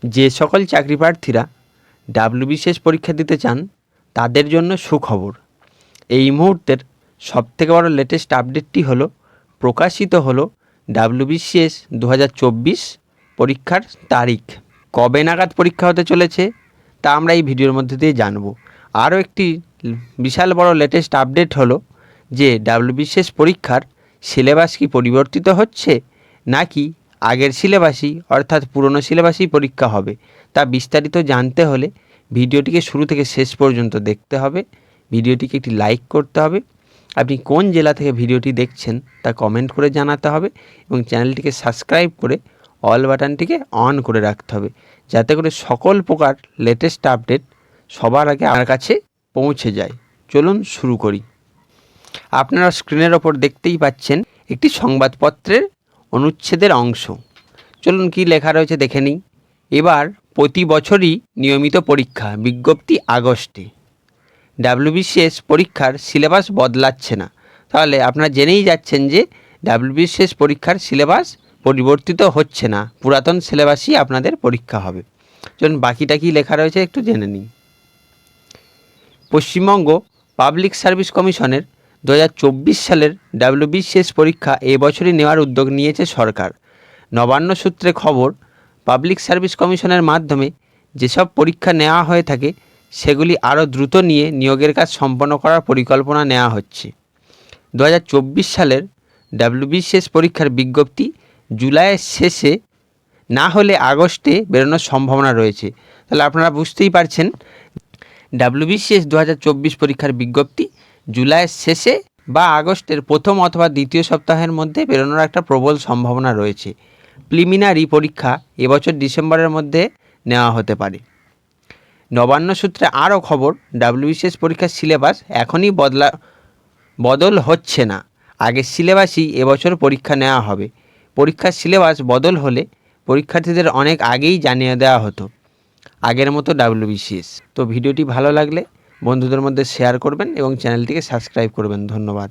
যে সকল চাকরি প্রার্থীরা ডাব্লিউবিসিএস পরীক্ষা দিতে চান তাদের জন্য সুখবর। এই মুহূর্তের সবথেকে বড় লেটেস্ট আপডেটটি হলো প্রকাশিত হলো ডাব্লিউবিসিএস 2024 পরীক্ষার তারিখ। কবে নাগাদ পরীক্ষা হতে চলেছে তা আমরা এই ভিডিওর মধ্যে দিয়ে জানব। আরও একটি বিশাল বড় লেটেস্ট আপডেট হলো যে ডাব্লিউবিসিএস পরীক্ষার সিলেবাস কি পরিবর্তিত হচ্ছে নাকি আগের সিলেবাসই অর্থাৎ পুরনো সিলেবাসই পরীক্ষা হবে, তা বিস্তারিত জানতে হলে ভিডিওটিকে শুরু থেকে শেষ পর্যন্ত দেখতে হবে। ভিডিওটিকে একটি লাইক করতে হবে। আপনি কোন জেলা থেকে ভিডিওটি দেখছেন তা কমেন্ট করে জানাতে হবে এবং চ্যানেলটিকে সাবস্ক্রাইব করে অল বাটনটিকে অন করে রাখতে হবে, যাতে করে সকল প্রকার লেটেস্ট আপডেট সবার আগে আমার কাছে পৌঁছে যায়। চলুন শুরু করি। আপনারা স্ক্রিনের ওপর দেখতেই পাচ্ছেন একটি সংবাদপত্রের অনুচ্ছেদের অংশ। চলুন কি লেখা রয়েছে দেখে নিই। এবার প্রতি বছরই নিয়মিত পরীক্ষা, বিজ্ঞপ্তি আগস্টে। ডাব্লিউবিসিএস পরীক্ষার সিলেবাস বদলাচ্ছে না। তাহলে আপনারা জেনেই যাচ্ছেন যে ডাব্লিউবিসিএস পরীক্ষার সিলেবাস পরিবর্তিত হচ্ছে না, পুরাতন সিলেবাসই আপনাদের পরীক্ষা হবে। চলুন বাকিটা কি লেখা রয়েছে একটু জেনে নিই। পশ্চিমবঙ্গ পাবলিক সার্ভিস কমিশনের 2024 সালের ডাব্লিউবিসিএস পরীক্ষা এবছরই নেওয়ার উদ্যোগ নিয়েছে সরকার। নবান্ন সূত্রে খবর, পাবলিক সার্ভিস কমিশনের মাধ্যমে যেসব পরীক্ষা নেওয়া হয়ে থাকে সেগুলি আরও দ্রুত নিয়ে নিয়োগের কাজ সম্পন্ন করার পরিকল্পনা নেওয়া হচ্ছে। 2024 সালের ডাব্লিউবিসিএস পরীক্ষার বিজ্ঞপ্তি জুলাইয়ের শেষে না হলে আগস্টে বেরোনোর সম্ভাবনা রয়েছে। তাহলে আপনারা বুঝতেই পারছেন ডাব্লিউবিসিএস 2024 পরীক্ষার বিজ্ঞপ্তি জুলাইয়ের শেষে বা আগস্টের প্রথম অথবা দ্বিতীয় সপ্তাহের মধ্যে বেরোনোর একটা প্রবল সম্ভাবনা রয়েছে। প্রিলিমিনারি পরীক্ষা এবছর ডিসেম্বরের মধ্যে নেওয়া হতে পারে। নবান্ন সূত্রে আরও খবর, ডাব্লিউবিসিএস পরীক্ষার সিলেবাস এখনই বদল হচ্ছে না, আগের সিলেবাসই এবছর পরীক্ষা নেওয়া হবে। পরীক্ষার সিলেবাস বদল হলে পরীক্ষার্থীদের অনেক আগেই জানিয়ে দেওয়া হতো আগের মতো ডাব্লিউবিসিএস। তো ভিডিওটি ভালো লাগলে বন্ধুদের মধ্যে শেয়ার করবেন এবং চ্যানেলটিকে সাবস্ক্রাইব করবেন। ধন্যবাদ।